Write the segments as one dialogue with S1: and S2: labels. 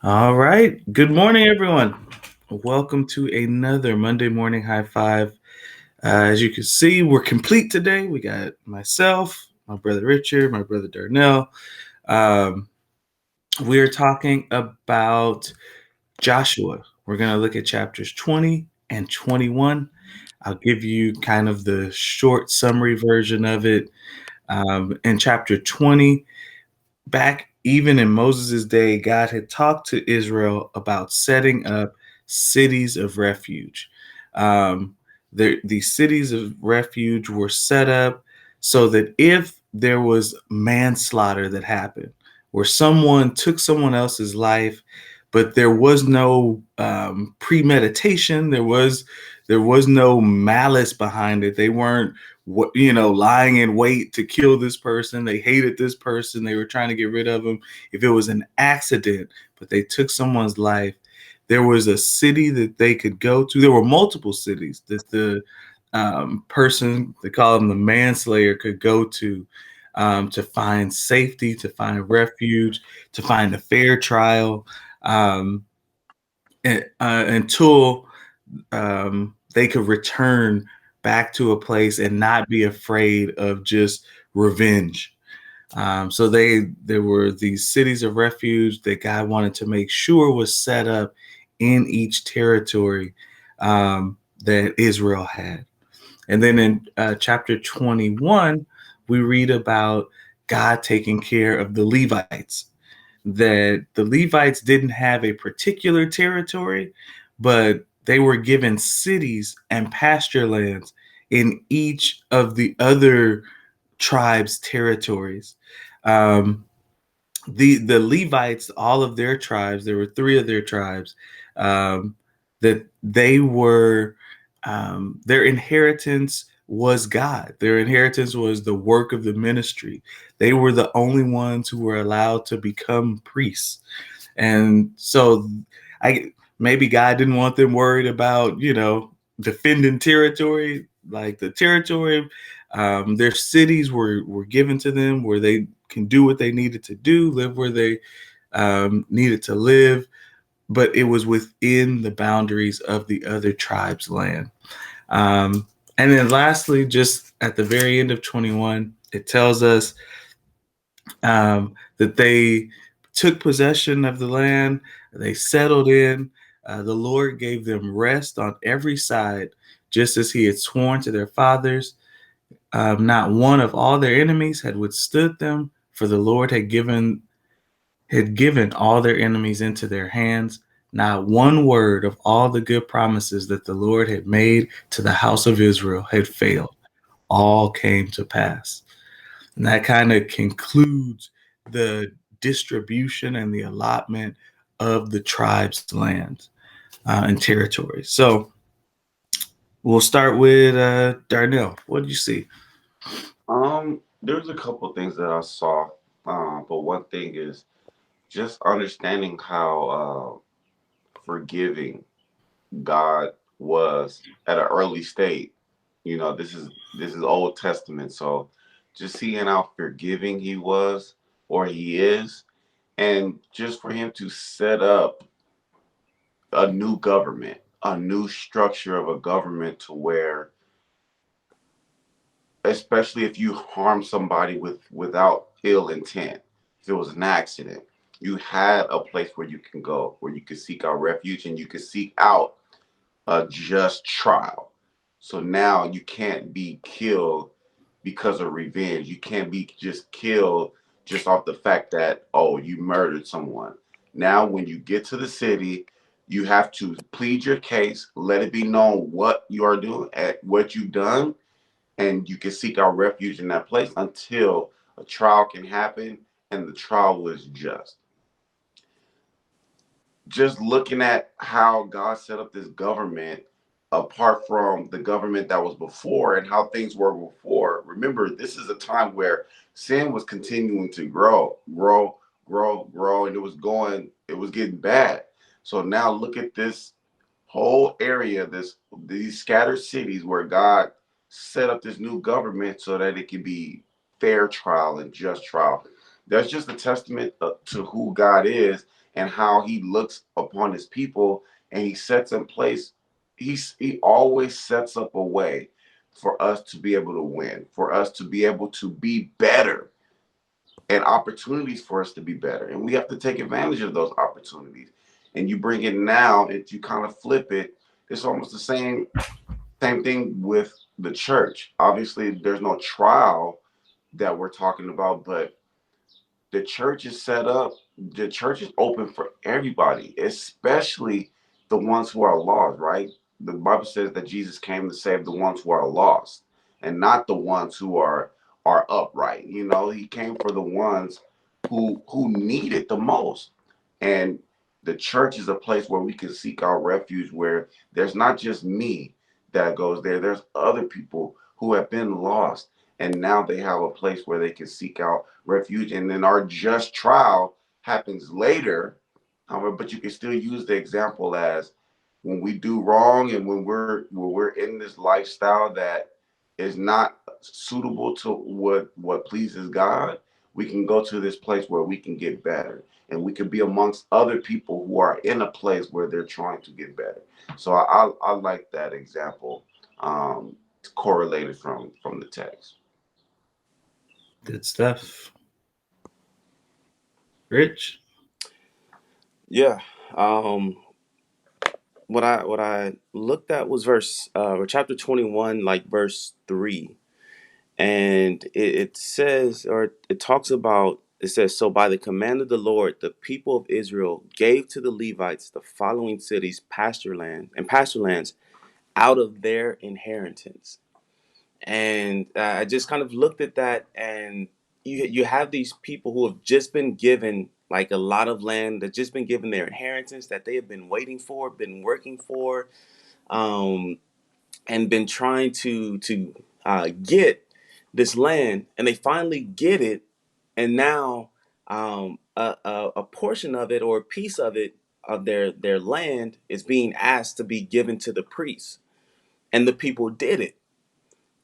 S1: All right. Good morning, everyone. Welcome to another Monday morning high five. As you can see, we're complete today. We got myself, my brother Richard, my brother Darnell. Um, we're talking about Joshua. We're going to look at chapters 20 and 21. I'll give you kind of the short summary version of it. In chapter 20, back even in Moses' day, God had talked to Israel about setting up cities of refuge. Um, these cities of refuge were set up so that if there was manslaughter that happened, where someone took someone else's life, but there was no premeditation, there was no malice behind it. They weren't lying in wait to kill this person. They hated this person. They were trying to get rid of them. If it was an accident, but they took someone's life, there was a city that they could go to. There were multiple cities that the person, they call them the manslayer, could go to find safety, to find refuge, to find a fair trial, um, until they could return back to a place and not be afraid of just revenge. So there were these cities of refuge that God wanted to make sure was set up in each territory that Israel had. And then in chapter 21, we read about God taking care of the Levites, that the Levites didn't have a particular territory, but they were given cities and pasture lands in each of the other tribes' territories. Um, the Levites, all of their tribes, there were three of their tribes, that they were their inheritance was God. Their inheritance was the work of the ministry. They were the only ones who were allowed to become priests. And so I maybe God didn't want them worried about, defending territory, like the territory. Their cities were given to them where they can do what they needed to do, live where they needed to live, but it was within the boundaries of the other tribe's land. Um, and then lastly, just at the very end of 21, it tells us that they took possession of the land, they settled in. The Lord gave them rest on every side, just as He had sworn to their fathers. Not one of all their enemies had withstood them, for the Lord had given all their enemies into their hands. Not one word of all the good promises that the Lord had made to the house of Israel had failed. All came to pass. And that kind of concludes the distribution and the allotment of the tribe's lands and territories. So we'll start with Darnell. What did you see?
S2: There's a couple things that I saw, but one thing is just understanding how forgiving God was at an early state. This is Old Testament, so just seeing how forgiving He was or He is, and just for Him to set up a new government, a new structure of a government to where, especially if you harm somebody without ill intent, if it was an accident, you had a place where you can go, where you could seek out refuge and you could seek out a just trial. So now you can't be killed because of revenge. You can't be just killed just off the fact that, oh, you murdered someone. Now when you get to the city, you have to plead your case, let it be known what you are doing, at what you've done, and you can seek out refuge in that place until a trial can happen and the trial was just. Just looking at how God set up this government apart from the government that was before and how things were before. Remember, this is a time where sin was continuing to grow, and it was getting bad. So now look at this whole area, these scattered cities where God set up this new government so that it can be fair trial and just trial. That's just a testament to who God is and how he looks upon his people, and he sets in place, he always sets up a way for us to be able to win, for us to be able to be better, and opportunities for us to be better. And we have to take advantage of those opportunities. And you bring it now and you kind of flip it. It's almost the same thing with the church. Obviously, there's no trial that we're talking about, but the church is set up, the church is open for everybody, especially the ones who are lost, right? The Bible says that Jesus came to save the ones who are lost and not the ones who are upright. You know, he came for the ones who need it the most. And the church is a place where we can seek our refuge, where there's not just me that goes there, there's other people who have been lost, and now they have a place where they can seek out refuge. And then our just trial happens later, but you can still use the example as when we do wrong and when we're in this lifestyle that is not suitable to what pleases God, we can go to this place where we can get better, and we can be amongst other people who are in a place where they're trying to get better. So I like that example, correlated from the text.
S1: Good stuff. Rich?
S3: Yeah. What I looked at was verse or chapter 21, like verse 3. And it says, or it talks about, it says, so by the command of the Lord, the people of Israel gave to the Levites the following cities, pasture lands out of their inheritance. And I just kind of looked at that, and you have these people who have just been given like a lot of land, that's just been given their inheritance that they have been waiting for, been working for, um, and been trying to get this land, and they finally get it, and now a portion of it, or a piece of it, of their land, is being asked to be given to the priests, and the people did it.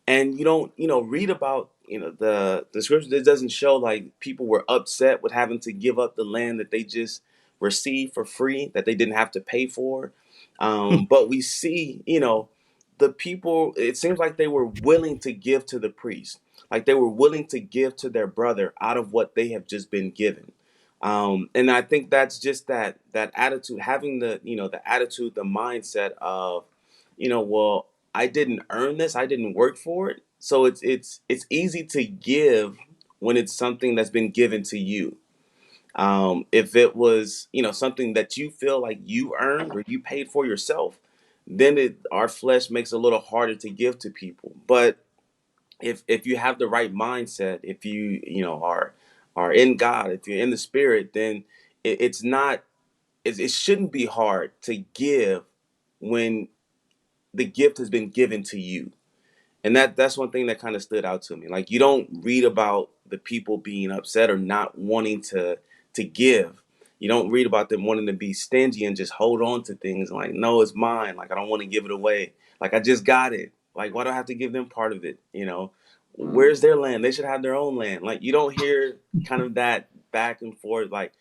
S3: And you don't read about the scripture. It doesn't show like people were upset with having to give up the land that they just received for free, that they didn't have to pay for. But we see, the people, it seems like they were willing to give to the priest, like they were willing to give to their brother out of what they have just been given. And I think that's just that attitude, having the attitude, the mindset of, well, I didn't earn this. I didn't work for it. So it's easy to give when it's something that's been given to you. If it was, something that you feel like you earned or you paid for yourself, then our flesh makes it a little harder to give to people. But if you have the right mindset, if you are in God, if you're in the Spirit, then it's not, it shouldn't be hard to give when the gift has been given to you. And that's one thing that kind of stood out to me. Like, you don't read about the people being upset or not wanting to give. You don't read about them wanting to be stingy and just hold on to things like, no, it's mine. Like, I don't want to give it away. Like, I just got it. Like, why do I have to give them part of it?
S2: Mm.
S3: Where's their land? They should have their own land. Like, you don't hear kind of that back and forth. Like,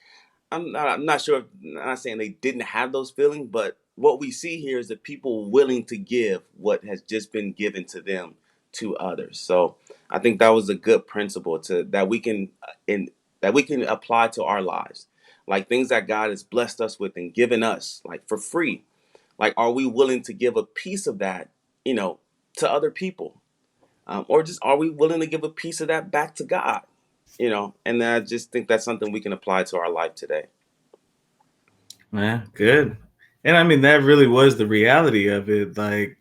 S3: I'm not sure. I'm not saying they didn't have those feelings, but what we see here is the people willing to give what has just been given to them to others. So I think that was a good principle to that we can in that we can apply to our lives, like things that God has blessed us with and given us, like for free. Like, are we willing to give a piece of that, to other people, or just are we willing to give a piece of that back to God? And I just think that's something we can apply to our life today.
S1: Yeah, good. And I mean, that really was the reality of it. Like,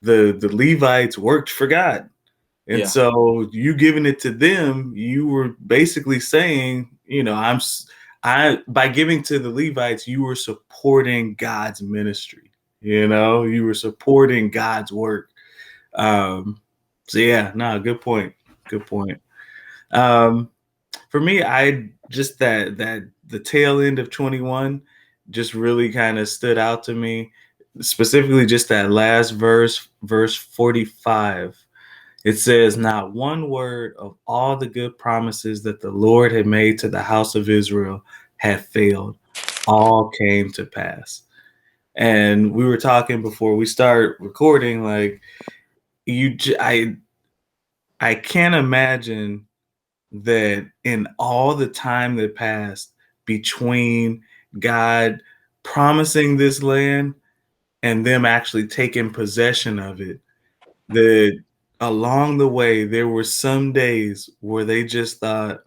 S1: the Levites worked for God. And
S3: Yeah.
S1: so you giving it to them, you were basically saying, I by giving to the Levites, you were supporting God's ministry. You were supporting God's work. So yeah, no, good point. Good point. Um, for me, I just that the tail end of 21 just really kind of stood out to me, specifically just that last verse 45. It says, not one word of all the good promises that the Lord had made to the house of Israel had failed, all came to pass. And we were talking before we start recording, like I can't imagine that in all the time that passed between God promising this land and them actually taking possession of it, that along the way there were some days where they just thought,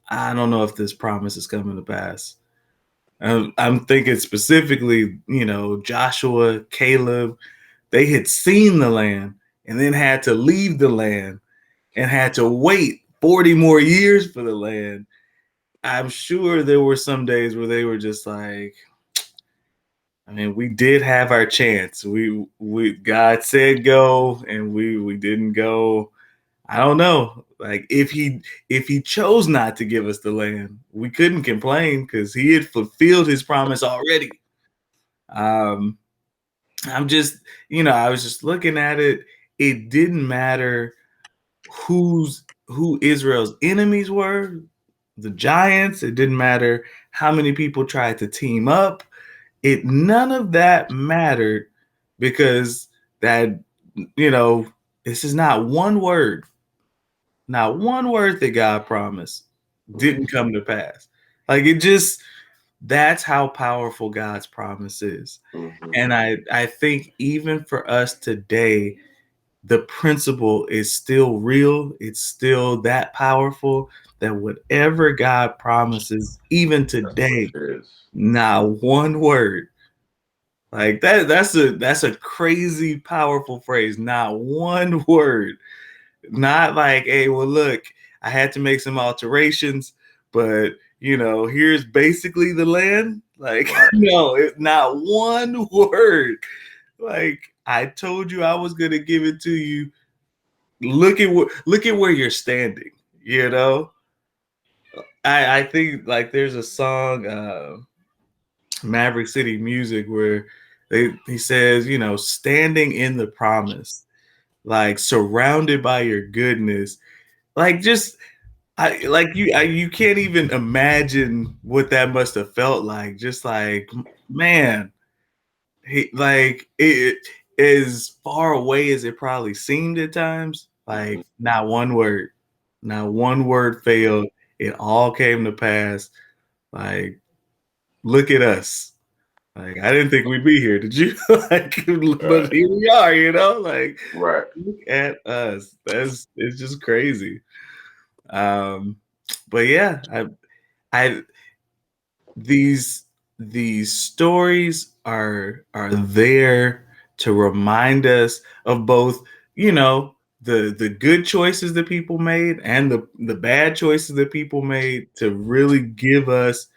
S1: I don't know if this promise is coming to pass. I'm thinking specifically, Joshua, Caleb, they had seen the land and then had to leave the land and had to wait 40 more years for the land. I'm sure there were some days where they were just like, I mean, we did have our chance. We God said go and we didn't go. I don't know. Like if he chose not to give us the land, we couldn't complain because he had fulfilled his promise already. Um I'm just, I was just looking at it. It didn't matter who Israel's enemies were, the giants. It didn't matter how many people tried to team up. None of that mattered because that, this is not one word that God promised didn't come to pass. Like that's how powerful God's promise is.
S2: Mm-hmm.
S1: And I think even for us today, the principle is still real. It's still that powerful that whatever God promises, even today, not one word. Like that's a crazy powerful phrase. Not one word. Not like, hey, well, look, I had to make some alterations, but here's basically the land. Like, no, not one word. Like, I told you I was gonna give it to you. Look at where you're standing. I think like there's a song, Maverick City Music, where he says, standing in the promise, like surrounded by your goodness, like just you can't even imagine what that must have felt like. Just like, man, like it as far away as it probably seemed at times, like not one word failed. It all came to pass. Like, look at us. Like, I didn't think we'd be here. Did you? Like, but here we are. Like, look at us. It's just crazy. But yeah, I these stories are there to remind us of both, the good choices that people made and the bad choices that people made, to really give us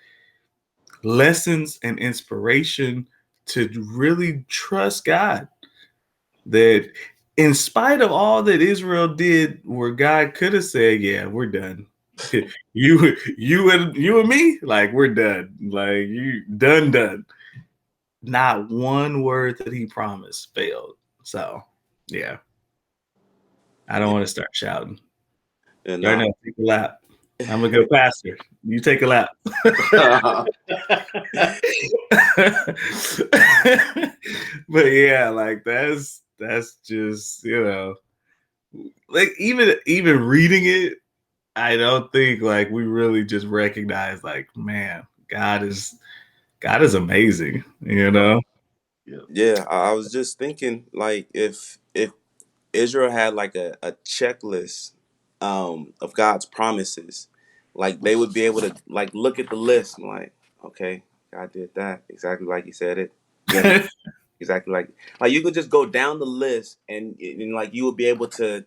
S1: lessons and inspiration to really trust God. That in spite of all that Israel did, where God could have said, yeah, we're done. you and me, like, we're done. Like, you done. Not one word that he promised failed. So yeah, I don't want to start shouting.
S3: And
S1: Right now, take a lap. I'm gonna go pastor. You take a lap. But yeah, like that's just, like even reading it, I don't think like we really just recognize, like, man, God is amazing,
S3: yeah, I was just thinking, like, if Israel had like a checklist of God's promises, like they would be able to like look at the list and like, okay, God did that exactly like He said it. Yeah, exactly like you could just go down the list and like you would be able to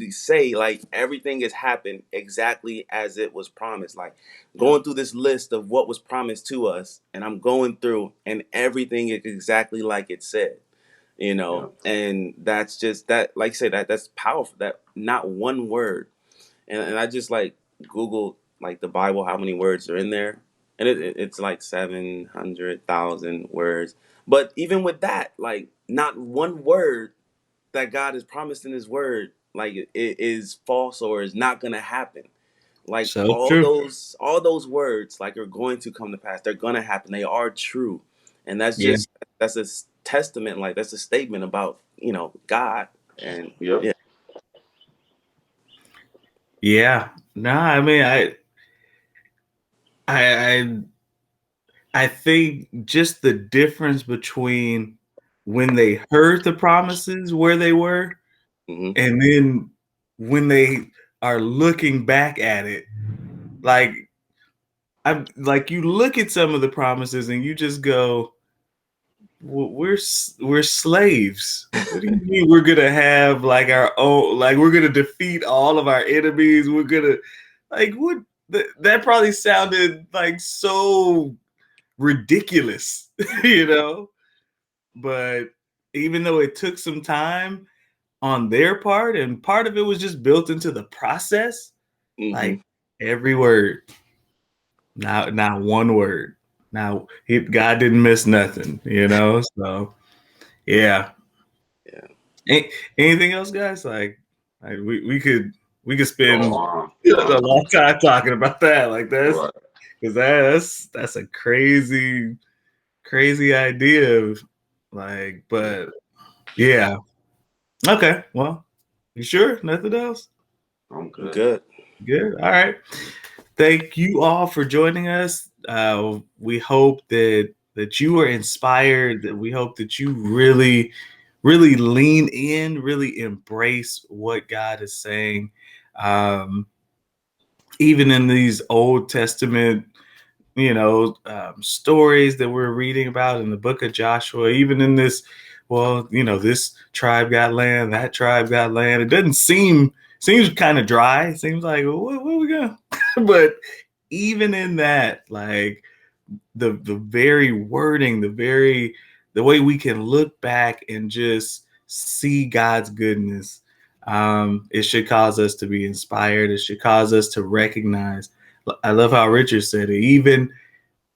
S3: say like everything has happened exactly as it was promised. Like going through this list of what was promised to us, and I'm going through and everything is exactly like it said. And that's just that, like I say, that's powerful, that not one word. And I just like Googled like the Bible, how many words are in there, and it's like 700,000 words. But even with that, like not one word that God has promised in His Word, like it is false or is not gonna happen. Like
S1: So true.
S3: all those words like are going to come to pass. They're gonna happen. They are true. And
S1: Yeah.
S3: that's a testament, like that's a statement about, God. And
S2: Yep.
S3: yeah.
S1: Yeah. No, I mean, I I think just the difference between when they heard the promises where they were,
S3: Hmm.
S1: and then when they are looking back at it, like I'm like you look at some of the promises and you just go, well, we're slaves. What do you mean we're gonna have like our own? Like we're gonna defeat all of our enemies? We're gonna like what? That probably sounded like so ridiculous, you know. But even though it took some time on their part, and part of it was just built into the process,
S3: Hmm.
S1: like every word, not one word. Now, God didn't miss nothing, you know. So, yeah.
S3: Yeah.
S1: Anything else, guys? Like we could spend
S2: Go
S1: a
S2: on.
S1: long time talking about that. Like
S2: Right.
S1: because that's a crazy idea of like, but yeah. Okay. Well, you sure? Nothing else?
S2: I'm
S3: I'm
S2: good.
S3: good.
S1: Good. All right. Thank you all for joining us. We hope that you are inspired. That we hope that you really lean in, really embrace what God is saying. Um, Even in these Old Testament, stories that we're reading about in the book of Joshua, even in this, well, this tribe got land, that tribe got land. It doesn't seems kind of dry. It seems like, well, what are we going? But even in that, like the very wording, the way we can look back and just see God's goodness, it should cause us to be inspired. It should cause us to recognize. I love how Richard said it.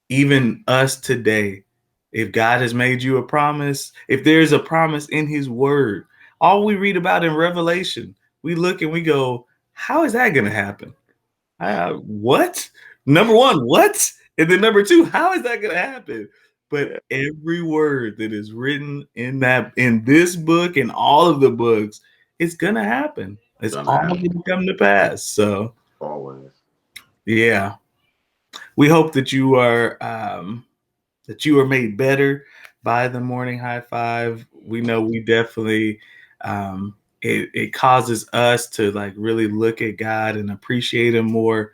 S1: Even us today, if God has made you a promise, if there's a promise in His Word, all we read about in Revelation, we look and we go, "How is that going to happen?" What? Number one, what? And then number two, how is that going to happen?
S3: Yeah.
S1: But every word that is written in this book and all of the books, it's gonna happen. It's
S2: Gonna
S1: all
S2: happen.
S1: gonna come to pass. So
S2: Always.
S1: yeah, we hope that you are made better by the morning high five. We know we definitely it causes us to like really look at God and appreciate Him more.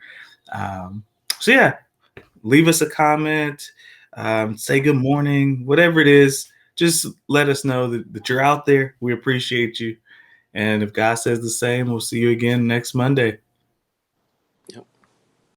S1: So yeah, leave us a comment, say good morning, whatever it is. Just let us know that you're out there. We appreciate you. And if God says the same, we'll see you again next Monday.